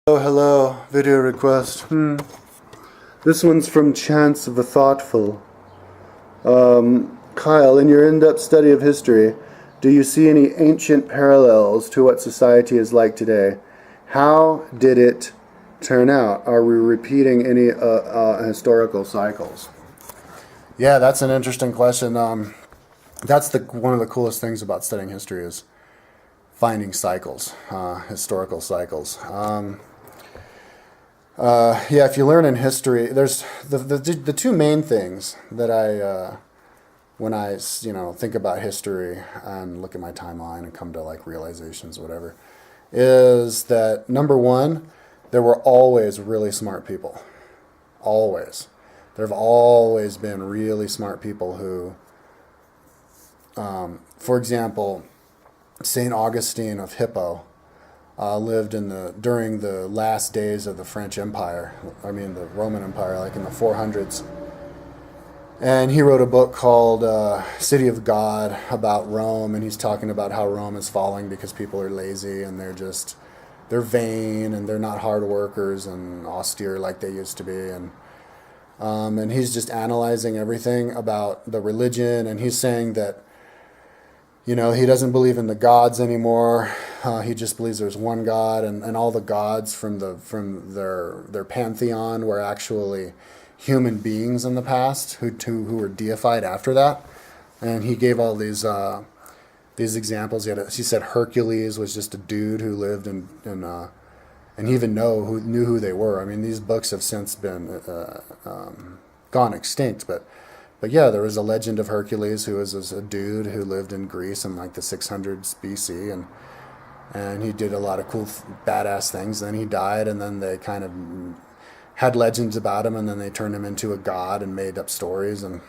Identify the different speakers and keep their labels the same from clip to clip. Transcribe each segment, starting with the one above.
Speaker 1: Oh, hello. Video request. This one's from Chance the Thoughtful. Kyle, in your in-depth study of history, do you see any ancient parallels to what society is like today? How did it turn out? Are we repeating any historical cycles? Yeah, that's an interesting question. That's one of the coolest things about studying history is finding cycles, historical cycles. If you learn in history, there's the two main things that when I think about history and look at my timeline and come to like realizations or whatever, is that number one, there were always really smart people. Always. There have always been really smart people who, for example, St. Augustine of Hippo lived during the last days of the French Empire, the Roman Empire, like in the 400s. And he wrote a book called City of God about Rome, and he's talking about how Rome is falling because people are lazy and they're vain and they're not hard workers and austere like they used to be. And he's just analyzing everything about the religion, and he's saying that he doesn't believe in the gods anymore. He just believes there's one God, and all the gods from their pantheon were actually human beings in the past who were deified after that. And he gave all these examples. He said Hercules was just a dude who lived and he even knew who they were. These books have since been gone extinct, but yeah, there was a legend of Hercules who was a dude who lived in Greece in like the 600s BC, and he did a lot of cool, badass things. Then he died, and then they kind of had legends about him, and then they turned him into a god and made up stories. And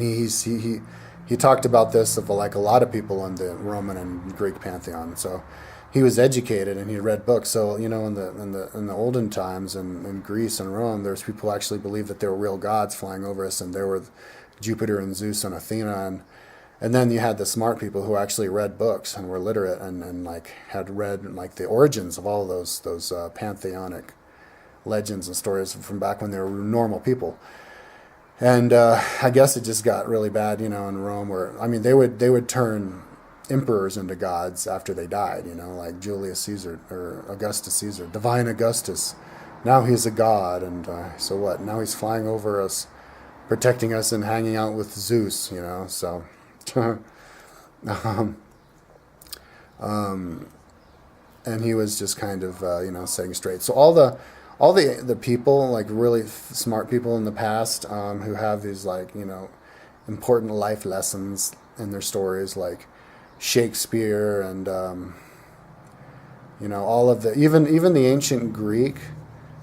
Speaker 1: he talked about this of like a lot of people in the Roman and Greek pantheon. So he was educated and he read books. So in the olden times in Greece and Rome, there's people who actually believed that there were real gods flying over us, and there were Jupiter and Zeus and Athena, and then you had the smart people who actually read books and were literate and like had read like the origins of all those pantheonic legends and stories from back when they were normal people. And I guess it just got really bad, in Rome, where they would turn emperors into gods after they died, like Julius Caesar or Augustus Caesar, Divine Augustus. Now he's a god, and so what? Now he's flying over us, protecting us, and hanging out with Zeus, so. And he was just kind of, setting straight. So all the people, like really smart people in the past, who have these important life lessons in their stories, like Shakespeare and all of even the ancient Greek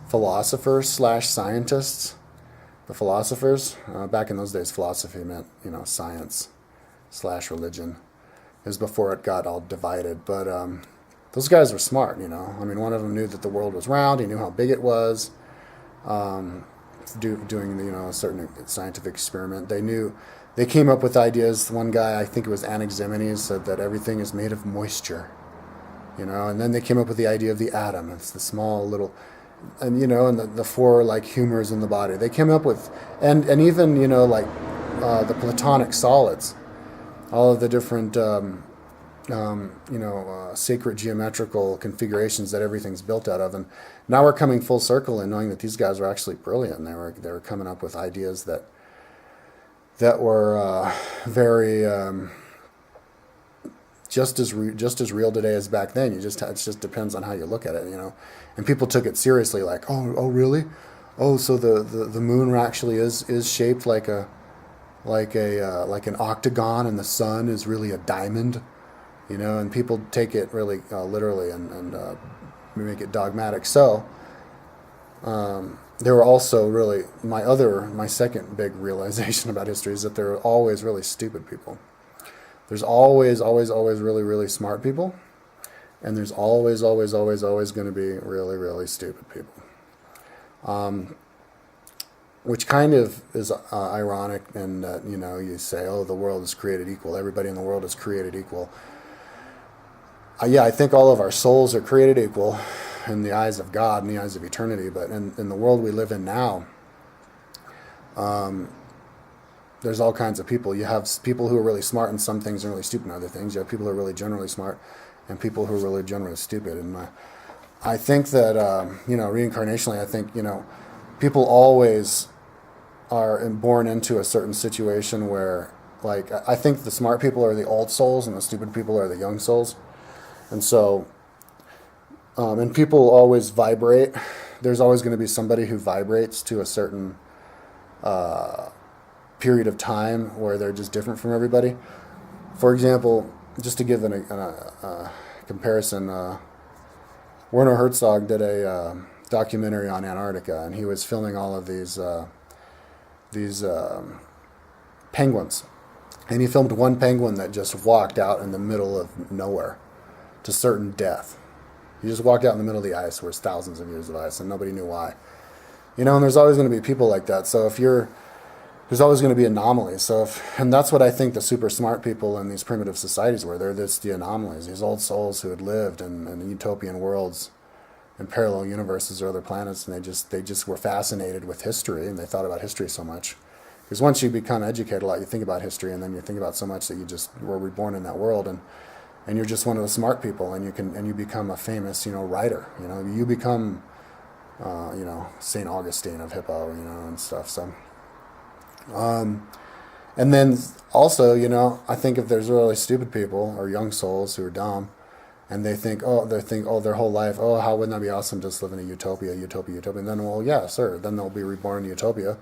Speaker 1: philosophers / scientists, the philosophers back in those days, philosophy meant science / religion. It was before it got all divided, but those guys were smart. One of them knew that the world was round. He knew how big it was. Doing a certain scientific experiment, they came up with ideas. One guy, I think it was Anaximenes, said that everything is made of moisture, and then they came up with the idea of the atom. It's the small little, and the four like humors in the body. They came up with, and even the Platonic solids, all of the different sacred geometrical configurations that everything's built out of. And now we're coming full circle and knowing that these guys were actually brilliant. They were coming up with ideas that were very just as real today as back then. It just depends on how you look at it, And people took it seriously, like, oh really? Oh, so the moon actually is shaped like an octagon, and the sun is really a diamond, And people take it really literally and make it dogmatic. So. There were also really my second big realization about history is that there are always really stupid people. There's always really, really smart people, and there's always going to be really, really stupid people. Which kind of is ironic in that, you say, oh, the world is created equal. Everybody in the world is created equal. Yeah, I think all of our souls are created equal in the eyes of God, in the eyes of eternity. But in the world we live in now, there's all kinds of people. You have people who are really smart in some things and really stupid in other things. You have people who are really generally smart and people who are really generally stupid. And I think that, reincarnationally, I think, people always are born into a certain situation where, like, I think the smart people are the old souls and the stupid people are the young souls. And so, and people always vibrate. There's always going to be somebody who vibrates to a certain period of time where they're just different from everybody. For example, just to give a comparison, Werner Herzog did a documentary on Antarctica, and he was filming all of these penguins. And he filmed one penguin that just walked out in the middle of nowhere to certain death. He just walked out in the middle of the ice where it's thousands of years of ice, and nobody knew why. And there's always going to be people like that. So there's always going to be anomalies. And that's what I think the super smart people in these primitive societies were. They're just the anomalies, these old souls who had lived in utopian worlds, in parallel universes or other planets, and they just were fascinated with history, and they thought about history so much. Because once you become educated a lot, you think about history, and then you think about so much that you just were reborn in that world, and you're just one of the smart people, and you become a famous writer. You become St. Augustine of Hippo, and stuff. So. And then also, I think if there's really stupid people or young souls who are dumb, and they think their whole life, how wouldn't that be awesome, just live in a utopia, and then, well, yeah, sir, then they'll be reborn in utopia,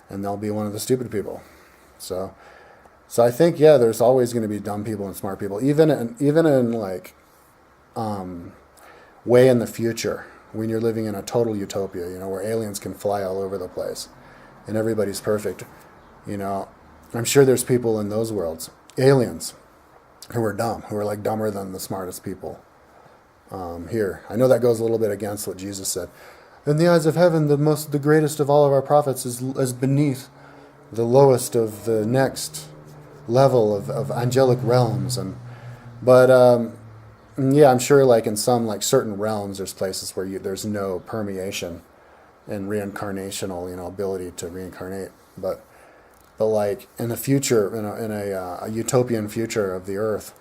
Speaker 1: and they'll be one of the stupid people. So I think, yeah, there's always going to be dumb people and smart people, even in like, way in the future, when you're living in a total utopia, where aliens can fly all over the place, and everybody's perfect. I'm sure there's people in those worlds, aliens, who are dumb, who are like dumber than the smartest people here. I know that goes a little bit against what Jesus said. In the eyes of heaven, the greatest of all of our prophets is beneath the lowest of the next level of angelic realms. But I'm sure like in some like certain realms, there's places where there's no permeation and reincarnational, ability to reincarnate. But like in the future, in a utopian future of the Earth,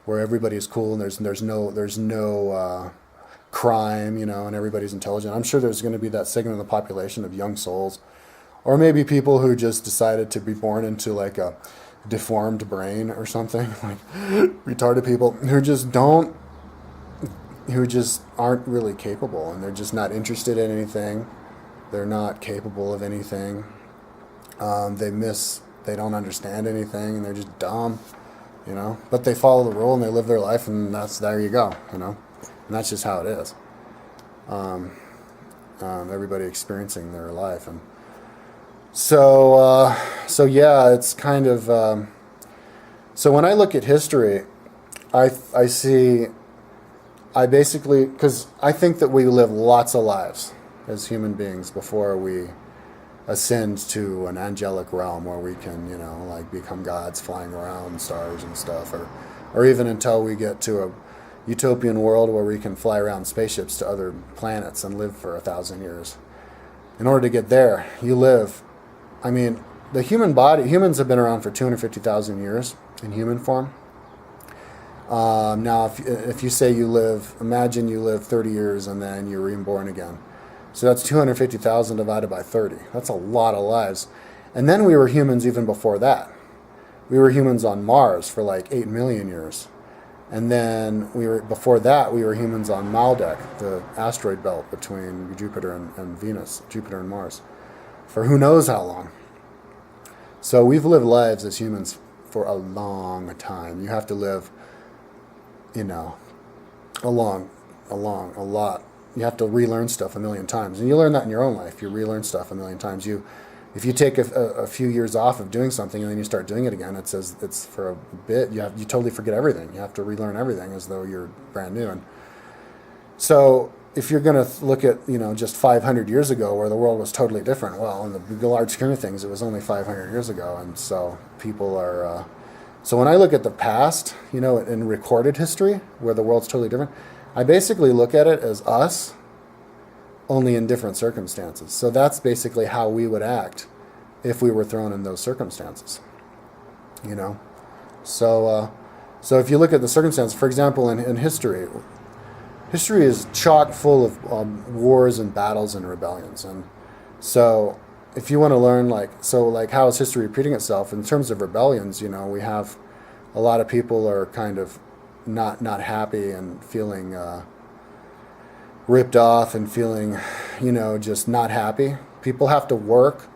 Speaker 1: where everybody's cool and there's no crime, and everybody's intelligent, I'm sure there's going to be that segment of the population of young souls, or maybe people who just decided to be born into like a deformed brain or something, like retarded people who just aren't really capable, and they're just not interested in anything. They're not capable of anything. They don't understand anything, and they're just dumb, but they follow the rule and they live their life, and there you go, and that's just how it is. Everybody experiencing their life. And so yeah, it's kind of, so when I look at history, I basically, because I think that we live lots of lives as human beings before we ascend to an angelic realm where we can, like become gods flying around stars and stuff, or even until we get to a utopian world where we can fly around spaceships to other planets and live for 1,000 years. In order to get there, the humans have been around for 250,000 years in human form. Now, if you say imagine you live 30 years and then you're reborn again. So that's 250,000 divided by 30. That's a lot of lives. And then we were humans even before that. We were humans on Mars for like 8 million years. And then before that, we were humans on Maldek, the asteroid belt between Jupiter and Venus, Jupiter and Mars, for who knows how long. So we've lived lives as humans for a long time. You have to live, a lot. You have to relearn stuff a million times. And you learn that in your own life. You relearn stuff a million times. If you take a few years off of doing something and then you start doing it again, it's for a bit, you totally forget everything. You have to relearn everything as though you're brand new. And so if you're going to look at, just 500 years ago where the world was totally different, well, in the large scheme of things, it was only 500 years ago. And so people are So when I look at the past, in recorded history, where the world's totally different, I basically look at it as us, only in different circumstances. So that's basically how we would act if we were thrown in those circumstances. So if you look at the circumstances, for example, in history, history is chock full of wars and battles and rebellions. And so if you want to learn, how is history repeating itself in terms of rebellions? We have a lot of people are kind of not happy and feeling ripped off and feeling, just not happy. People have to work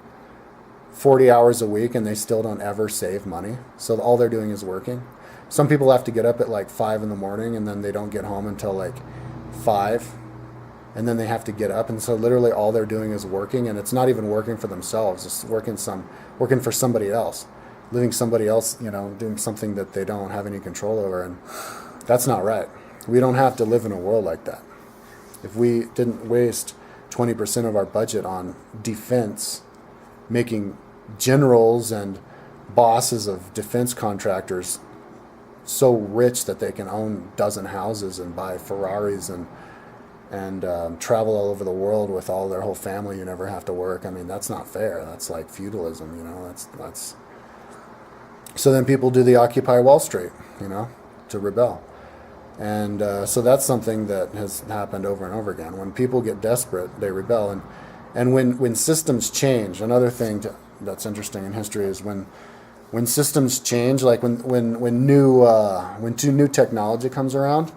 Speaker 1: 40 hours a week and they still don't ever save money. So all they're doing is working. Some people have to get up at 5 in the morning and then they don't get home until 5. And then they have to get up, and so literally all they're doing is working, and it's not even working for themselves. It's working for somebody else, living somebody else, doing something that they don't have any control over, and that's not right. We don't have to live in a world like that. If we didn't waste 20% of our budget on defense, making generals and bosses of defense contractors so rich that they can own a dozen houses and buy Ferraris and travel all over the world with all their whole family, you never have to work. I mean, that's not fair. That's like feudalism, that's so then people do the Occupy Wall Street, to rebel. And so that's something that has happened over and over again. When people get desperate, they rebel. And when systems change, another thing that's interesting in history is when systems change, like when new technology comes around,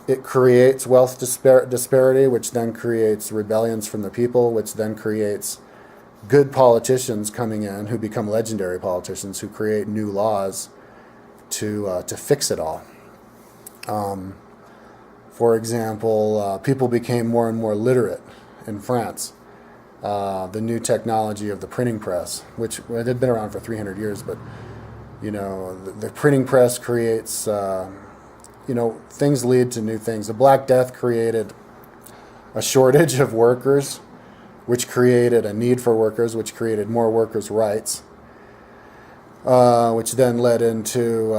Speaker 1: it creates wealth disparity, which then creates rebellions from the people, which then creates good politicians coming in who become legendary politicians who create new laws to fix it all. For example, people became more and more literate in France. The new technology of the printing press, which had been around for 300 years, but the printing press creates. Things lead to new things. The Black Death created a shortage of workers, which created a need for workers, which created more workers' rights, which then led into,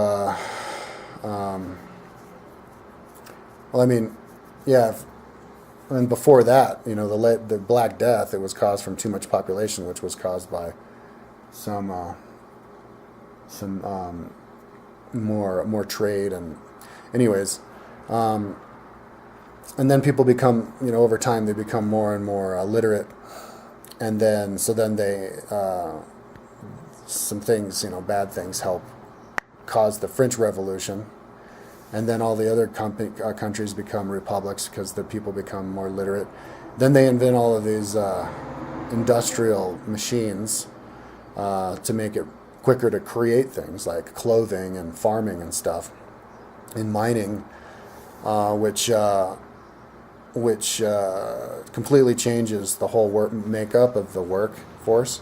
Speaker 1: and before that, the Black Death, it was caused from too much population, which was caused by some more trade and. Anyways, and then people become, over time they become more and more literate, and then they, some things, bad things help cause the French Revolution, and then all the other countries become republics because the people become more literate. Then they invent all of these industrial machines to make it quicker to create things like clothing and farming and stuff. In mining, which completely changes the whole makeup of the workforce.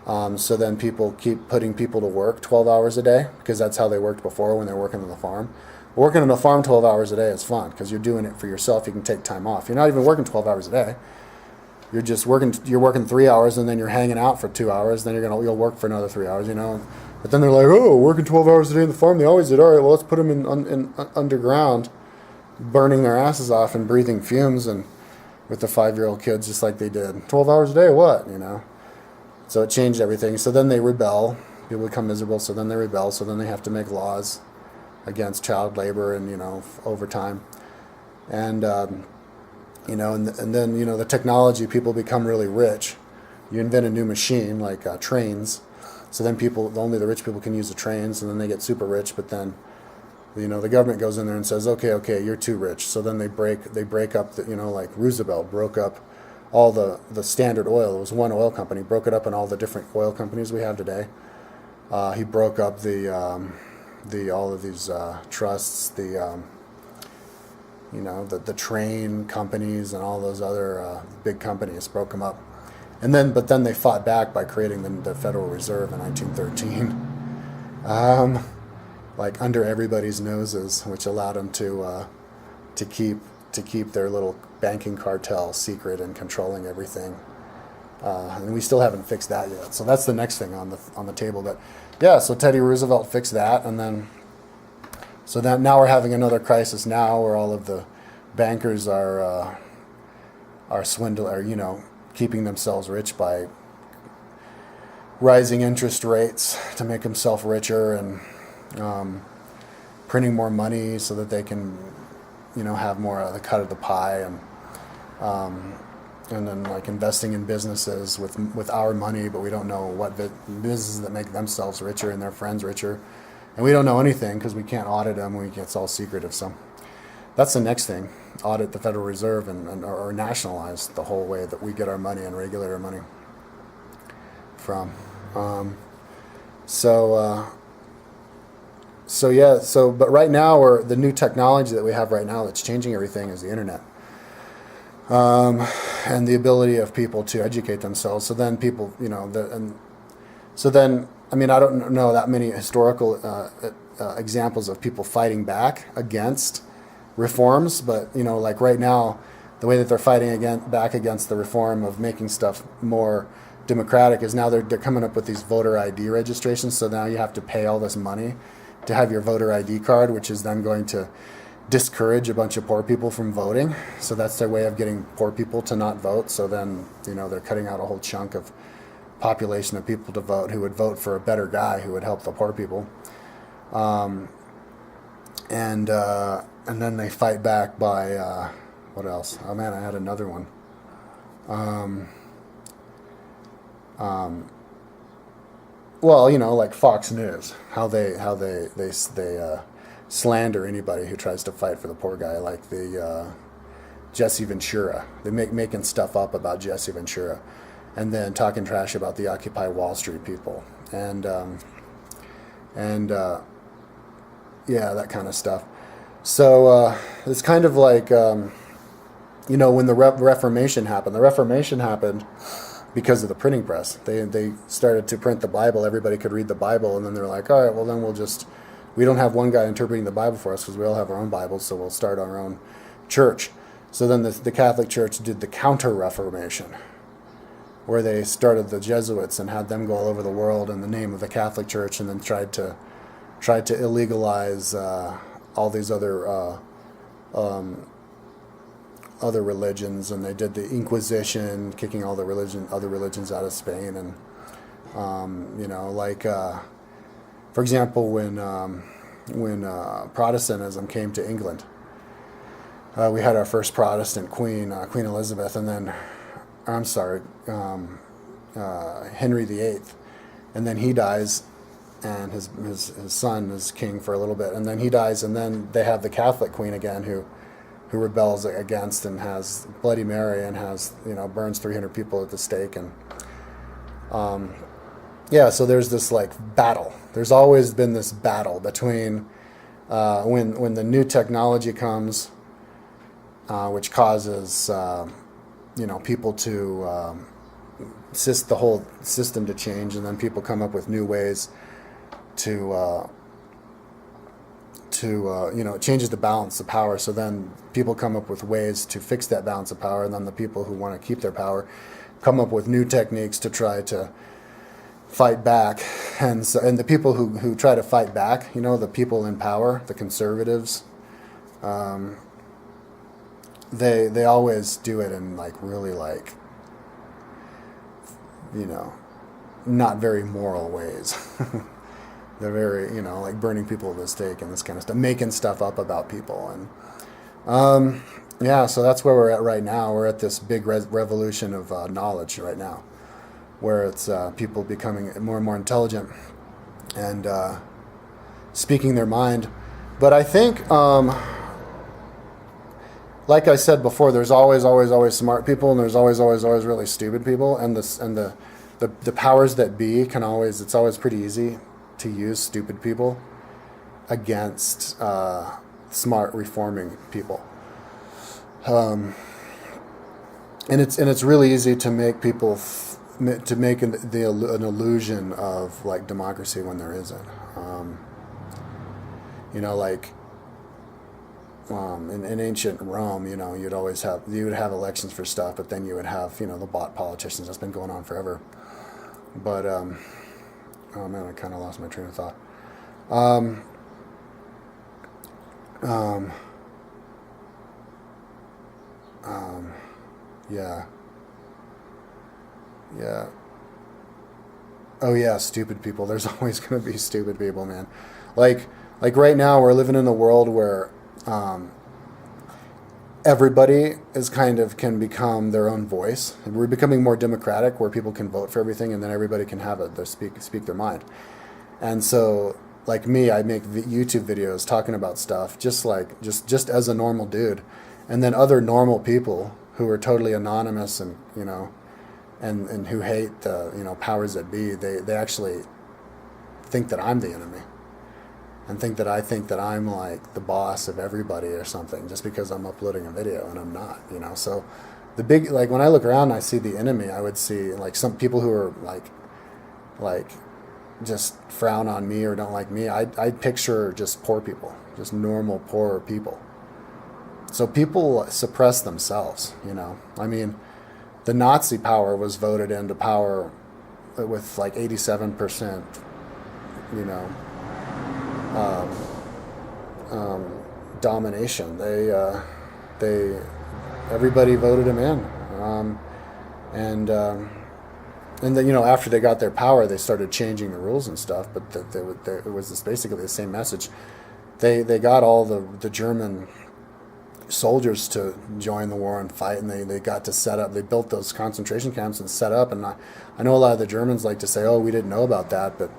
Speaker 1: So then people keep putting people to work 12 hours a day because that's how they worked before when they were working on the farm. Working on the farm 12 hours a day is fun because you're doing it for yourself. You can take time off. You're not even working 12 hours a day. You're just working. You're working 3 hours and then you're hanging out for 2 hours. Then you'll work for another 3 hours. But then they're like, oh, working 12 hours a day in the farm. They always did. All right, well, let's put them in underground, burning their asses off and breathing fumes and with the 5-year-old kids just like they did. 12 hours a day, what, So it changed everything. So then they rebel. People become miserable, so then they rebel. So then they have to make laws against child labor and, overtime. And, and then, the technology, people become really rich. You invent a new machine like trains. So then only the rich people can use the trains, and then they get super rich. But then, the government goes in there and says, okay, you're too rich. So then they break up, like Roosevelt broke up all the Standard Oil. It was one oil company, broke it up in all the different oil companies we have today. He broke up all of these trusts, the train companies and all those other big companies, broke them up. But then they fought back by creating the Federal Reserve in 1913, under everybody's noses, which allowed them to keep their little banking cartel secret and controlling everything, And we still haven't fixed that yet. So that's the next thing on the table. That, yeah. So Teddy Roosevelt fixed that, and then so that now we're having another crisis now, where all of the bankers are keeping themselves rich by rising interest rates to make themselves richer, and printing more money so that they can, have more of the cut of the pie, and then like investing in businesses with our money, but we don't know what businesses that make themselves richer and their friends richer, and we don't know anything because we can't audit them. It's all secretive. So that's the next thing: audit the Federal Reserve or nationalize the whole way that we get our money and regulate our money from. But right now, the new technology that we have right now that's changing everything is the internet. And the ability of people to educate themselves. So then people, I don't know that many historical examples of people fighting back against reforms, but like right now, the way that they're fighting back against the reform of making stuff more democratic is now they're coming up with these voter ID registrations. So now you have to pay all this money to have your voter ID card, which is then going to discourage a bunch of poor people from voting. So that's their way of getting poor people to not vote. So then, they're cutting out a whole chunk of population of people to vote who would vote for a better guy who would help the poor people. And then they fight back by, what else? Oh man, I had another one. Like Fox News, how they slander anybody who tries to fight for the poor guy, like the Jesse Ventura. They making stuff up about Jesse Ventura, and then talking trash about the Occupy Wall Street people, and that kind of stuff. So it's kind of like when the Reformation happened. The Reformation happened because of the printing press. They started to print the Bible. Everybody could read the Bible, and then they're like, all right, well then we don't have one guy interpreting the Bible for us because we all have our own Bibles, so we'll start our own church. So then the Catholic Church did the Counter-Reformation, where they started the Jesuits and had them go all over the world in the name of the Catholic Church, and then tried to illegalize all these other religions, and they did the Inquisition, kicking all the other religions out of Spain, and for example, when Protestantism came to England, we had our first Protestant queen, Queen Elizabeth, and then Henry VIII, and then he dies, and his son is king for a little bit, and then he dies, and then they have the Catholic queen again, who rebels against and has Bloody Mary and has burns 300 people at the stake, and so there's this like battle. There's always been this battle between when the new technology comes, which causes people to the whole system to change, and then people come up with new ways to it changes the balance of power. So then people come up with ways to fix that balance of power, and then the people who want to keep their power come up with new techniques to try to fight back. And the people who try to fight back, the people in power, the conservatives, they always do it in really not very moral ways. They're very, like burning people at the stake and this kind of stuff, making stuff up about people. And so that's where we're at right now. We're at this big revolution of knowledge right now, where it's people becoming more and more intelligent and speaking their mind. But I think, like I said before, there's always smart people, and there's always really stupid people, and the powers that be it's always pretty easy to use stupid people against smart reforming people, and it's really easy to make people to make an illusion of democracy when there isn't. in ancient Rome, you would have elections for stuff, but then you would have, the bot politicians. That's been going on forever. But, oh man, I kind of lost my train of thought. Um, um, um, yeah, yeah. Oh yeah, stupid people. There's always going to be stupid people, man. Like, like right now, we're living in a world where, um, everybody is kind of can become their own voice. And we're becoming more democratic, where people can vote for everything, and then everybody can have it. They speak their mind. And so, like me, I make YouTube videos talking about stuff, just as a normal dude, and then other normal people who are totally anonymous and and who hate the powers that be. They actually think that I'm the enemy, and think that I'm like the boss of everybody or something, just because I'm uploading a video, and I'm not. So the big, like, when I look around and I see the enemy, I would see like some people who are like just frown on me or don't like me. I'd picture just poor people, just normal poor people. So people suppress themselves. I mean, the Nazi power was voted into power with like 87%, you know, um, domination. They, everybody voted him in, and and then after they got their power, they started changing the rules and stuff. But it was basically the same message. They got all the German soldiers to join the war and fight, and they got to set up. They built those concentration camps and set up. And I know a lot of the Germans like to say, "Oh, we didn't know about that," but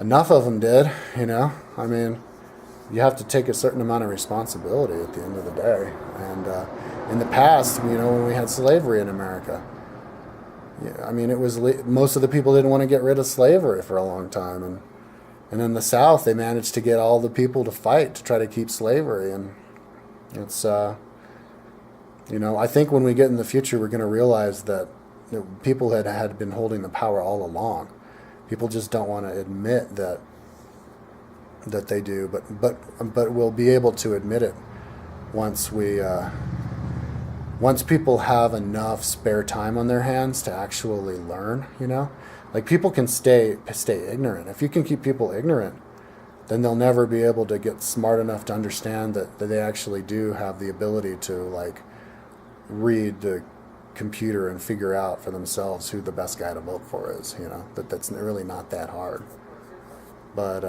Speaker 1: enough of them did. I mean, you have to take a certain amount of responsibility at the end of the day. And in the past, when we had slavery in America, yeah, I mean, it was most of the people didn't want to get rid of slavery for a long time, and in the South, they managed to get all the people to fight to try to keep slavery. And it's I think when we get in the future, we're going to realize that people had been holding the power all along. People just don't want to admit that they do, but we'll be able to admit it once once people have enough spare time on their hands to actually learn. Like, people can stay ignorant. If you can keep people ignorant, then they'll never be able to get smart enough to understand that they actually do have the ability to, like, read the computer and figure out for themselves who the best guy to vote for is. That's really not that hard. But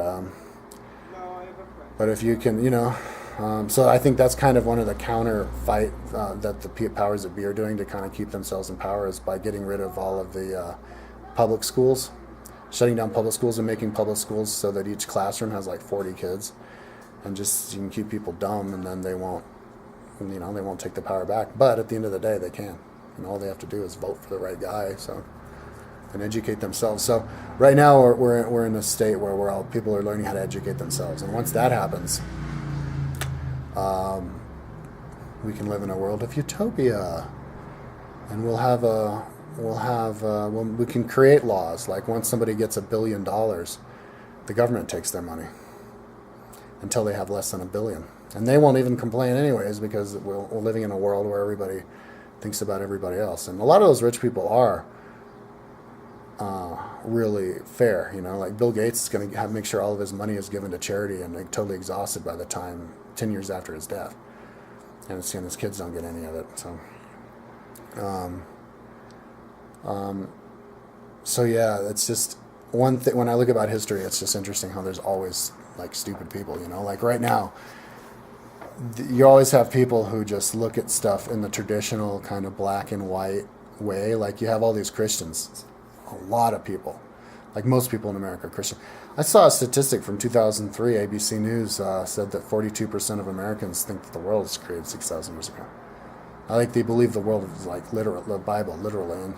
Speaker 1: if you can, so I think that's kind of one of the counter fight that the powers that be are doing to kind of keep themselves in power, is by getting rid of all of the public schools, shutting down public schools and making public schools so that each classroom has like 40 kids, and just you can keep people dumb, and then they won't take the power back. But at the end of the day, they can. All they have to do is vote for the right guy, and educate themselves. So right now we're in a state where people are learning how to educate themselves, and once that happens, we can live in a world of utopia, and we can create laws. Like, once somebody gets $1 billion, the government takes their money until they have less than $1 billion, and they won't even complain anyways, because we're living in a world where everybody thinks about everybody else. And a lot of those rich people are really fair. Like Bill Gates is going to make sure all of his money is given to charity, and like, totally exhausted by the time 10 years after his death, and his kids don't get any of it. So yeah, it's just one thing. When I look about history, it's just interesting how there's always like stupid people. Like right now, you always have people who just look at stuff in the traditional kind of black and white way. Like, you have all these Christians, a lot of people, like most people in America are Christian. I saw a statistic from 2003, ABC News said that 42% of Americans think that the world was created 6,000 years ago. I think they believe the world is like literal, the Bible, literally. And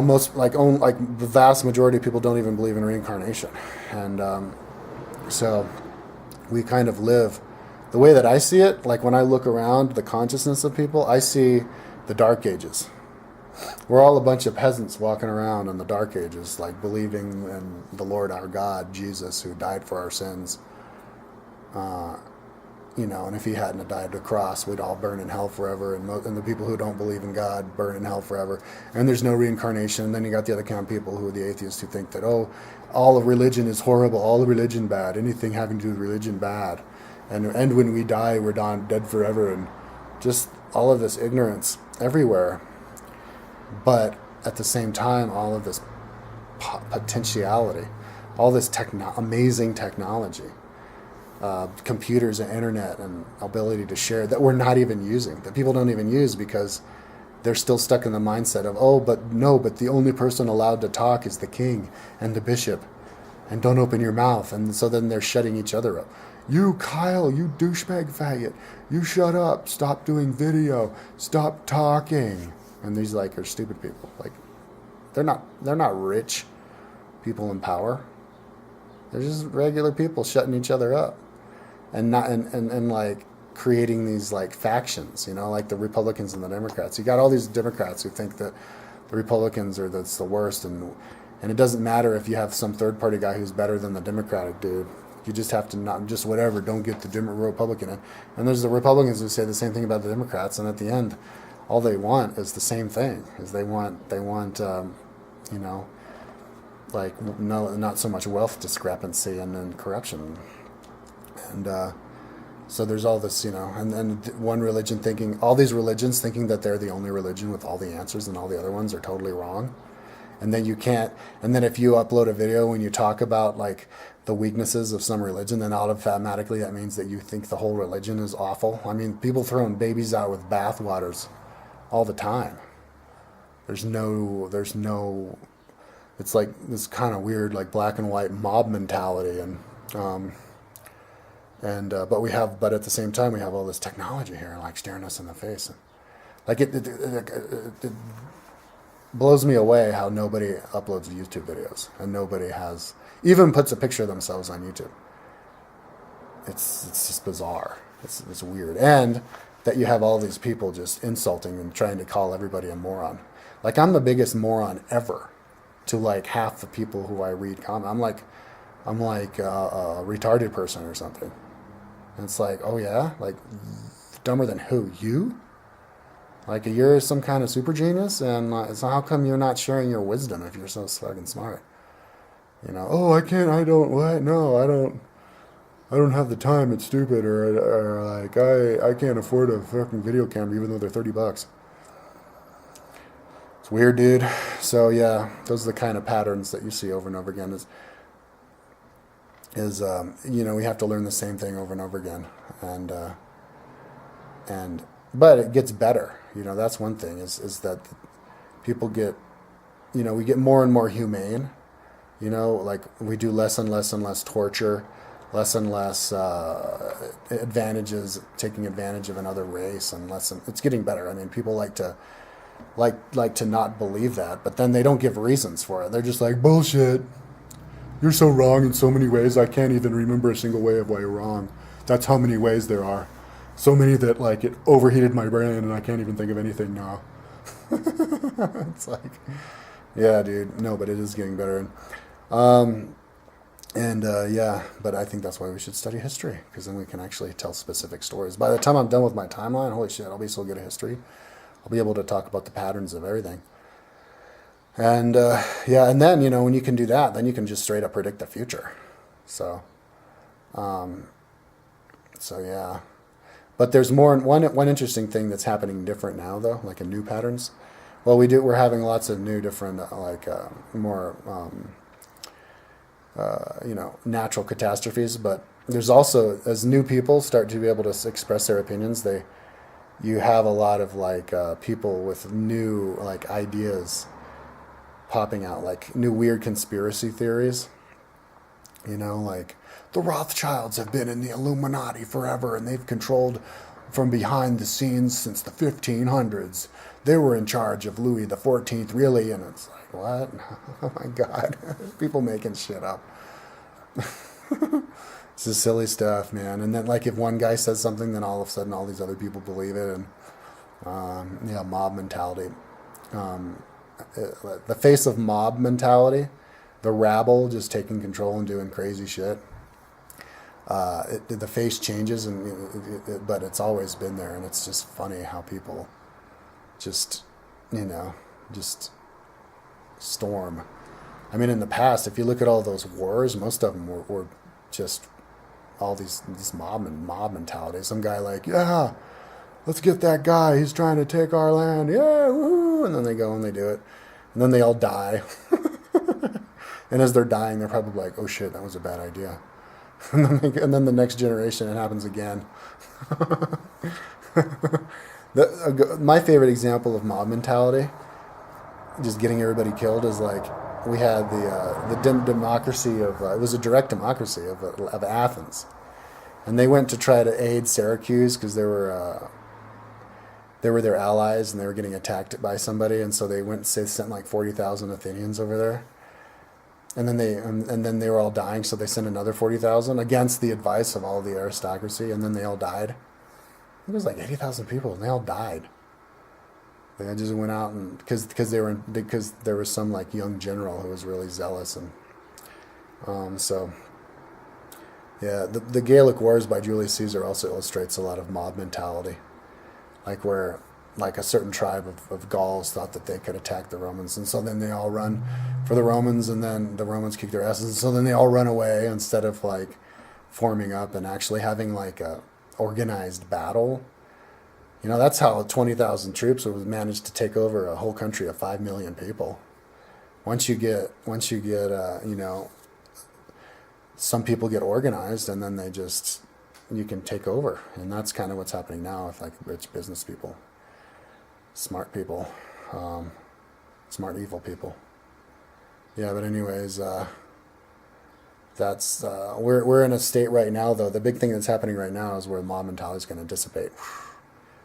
Speaker 1: most the vast majority of people don't even believe in reincarnation. And so we kind of live the way that I see it. Like, when I look around the consciousness of people, I see the Dark Ages. We're all a bunch of peasants walking around in the Dark Ages, like believing in the Lord our God, Jesus, who died for our sins, and if he hadn't have died on the cross, we'd all burn in hell forever, and the people who don't believe in God burn in hell forever, and there's no reincarnation. And then you got the other kind of people who are the atheists who think that, oh, all of religion is horrible, all of religion bad, anything having to do with religion bad, and when we die, we're dead forever, and just all of this ignorance everywhere. But at the same time, all of this potentiality, all this amazing technology, computers and internet and ability to share that we're not even using, that people don't even use because they're still stuck in the mindset of, oh, but the only person allowed to talk is the king and the bishop, and don't open your mouth. And so then they're shutting each other up. You, Kyle, you douchebag faggot, you shut up, stop doing video, stop talking. And these are stupid people. They're not rich people in power. They're just regular people shutting each other up, and creating these factions, like the Republicans and the Democrats. You got all these Democrats who think that the Republicans that's the worst, and it doesn't matter if you have some third party guy who's better than the Democratic dude. You just have to not just whatever, don't get the Republican in. And there's the Republicans who say the same thing about the Democrats, and at the end, all they want is the same thing. Is they want not so much wealth discrepancy and then corruption, and so there's all this, and one religion thinking, all these religions thinking that they're the only religion with all the answers, and all the other ones are totally wrong. And then you can't, and then if you upload a video when you talk about the weaknesses of some religion, then automatically that means that you think the whole religion is awful. I mean, people throwing babies out with bathwaters all the time. There's no, it's this kind of weird, black and white mob mentality. But at the same time, we have all this technology here, staring us in the face. It blows me away how nobody uploads YouTube videos, and nobody even puts a picture of themselves on YouTube. It's just bizarre. It's weird. And that you have all these people just insulting and trying to call everybody a moron. I'm the biggest moron ever to half the people who I read comment. I'm like a retarded person or something. And it's oh yeah? Dumber than who? You? You're some kind of super genius, and so how come you're not sharing your wisdom if you're so fucking smart? Oh, I can't, I don't, what? No, I don't have the time, it's stupid, or I can't afford a fucking video camera even though they're $30. It's weird, dude. So yeah, those are the kind of patterns that you see over and over again we have to learn the same thing over and over again. But it gets better. That's one thing is that people get, we get more and more humane. We do less and less and less torture, less and less taking advantage of another race, and it's getting better. I mean, people like to not believe that, but then they don't give reasons for it. They're just bullshit. You're so wrong in so many ways, I can't even remember a single way of why you're wrong. That's how many ways there are. So many that it overheated my brain and I can't even think of anything now. It's yeah, dude. No, but it is getting better. Yeah, but I think that's why we should study history, because then we can actually tell specific stories. By the time I'm done with my timeline, holy shit, I'll be so good at history. I'll be able to talk about the patterns of everything. And yeah, and then, when you can do that, then you can just straight up predict the future. So yeah. But there's one interesting thing that's happening different now, though, in new patterns. Well, we're having lots of new different, more, natural catastrophes. But there's also, as new people start to be able to express their opinions, you have a lot of people with new ideas popping out, new weird conspiracy theories. The Rothschilds have been in the Illuminati forever, and they've controlled from behind the scenes since the 1500s. They were in charge of Louis the 14th, really, and it's what? Oh my God, people making shit up. It's just silly stuff, man. And then, if one guy says something, then all of a sudden all these other people believe it, and mob mentality. The face of mob mentality, the rabble just taking control and doing crazy shit. The face changes, and but it's always been there, and it's just funny how people just, just storm. I mean, in the past, if you look at all those wars, most of them were just all these mob mentality. Some guy like, yeah, let's get that guy. He's trying to take our land. Yeah, woo! And then they go and they do it, and then they all die. And as they're dying, they're probably like, oh shit, that was a bad idea. And then the next generation, it happens again. My favorite example of mob mentality, just getting everybody killed, is like we had the democracy of it was a direct democracy of Athens, and they went to try to aid Syracuse because they were their allies and they were getting attacked by somebody, and so they sent like 40,000 Athenians over there. And then they were all dying, so they sent another 40,000 against the advice of all the aristocracy, and then they all died. It was like 80,000 people, and they all died. They just went out and because there was some like young general who was really zealous, and so yeah, the Gallic Wars by Julius Caesar also illustrates a lot of mob mentality, where a certain tribe of Gauls thought that they could attack the Romans, and so then they all run for the Romans, and then the Romans kick their asses, and so then they all run away instead of like forming up and actually having like a organized battle. That's how 20,000 troops was managed to take over a whole country of 5 million people. Once you get some people get organized, and then you can take over, and that's kind of what's happening now with like rich business people. Smart people, smart evil people. Yeah, but anyways, that's we're in a state right now, though. The big thing that's happening right now is where mob mentality is going to dissipate.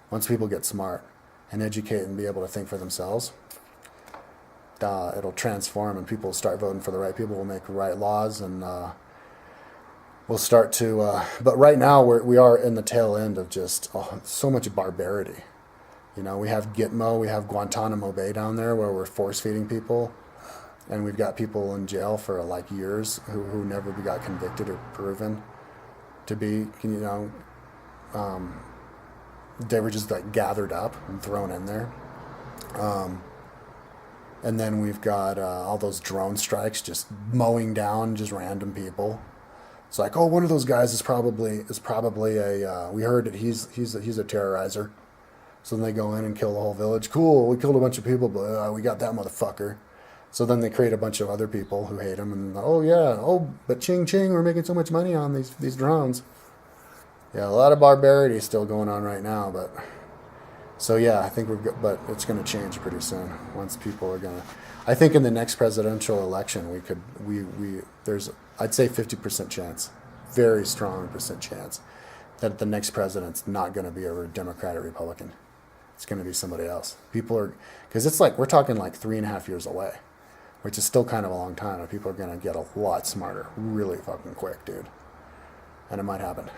Speaker 1: Once people get smart and educate and be able to think for themselves, it'll transform, and people will start voting for the right people. Will make the right laws, and we'll start to. But right now, we are in the tail end of just so much barbarity. We have Gitmo, we have Guantanamo Bay down there where we're force feeding people, and we've got people in jail for like years who never got convicted or proven to be, they were just like gathered up and thrown in there. And then we've got all those drone strikes just mowing down just random people. It's like, oh, one of those guys is probably a. We heard that he's a terrorizer. So then they go in and kill the whole village. Cool, we killed a bunch of people, but we got that motherfucker. So then they create a bunch of other people who hate him, and but ching ching, we're making so much money on these drones. Yeah, a lot of barbarity is still going on right now, but so yeah, I think but it's going to change pretty soon. Once people are going to, I think in the next presidential election, there's I'd say 50% chance, very strong percent chance, that the next president's not going to be a Democrat or Republican. It's going to be somebody else. Because it's like, we're talking like 3.5 years away, which is still kind of a long time. And people are going to get a lot smarter really fucking quick, dude. And it might happen.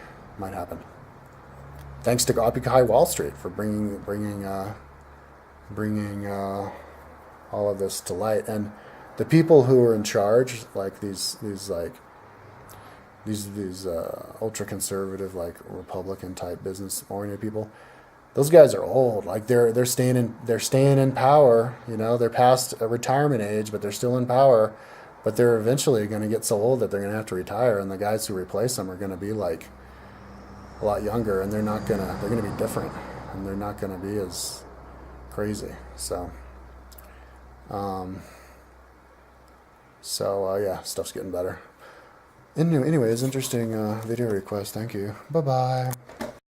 Speaker 1: Thanks to Occupy Wall Street for bringing all of this to light. And the people who are in charge, like these ultra conservative, like Republican type business oriented people, those guys are old. Like they're staying in power. They're past a retirement age, but they're still in power. But they're eventually going to get so old that they're going to have to retire, and the guys who replace them are going to be like a lot younger, and they're going to be different, and they're not going to be as crazy. So yeah, stuff's getting better. Anyways, interesting video request. Thank you. Bye-bye.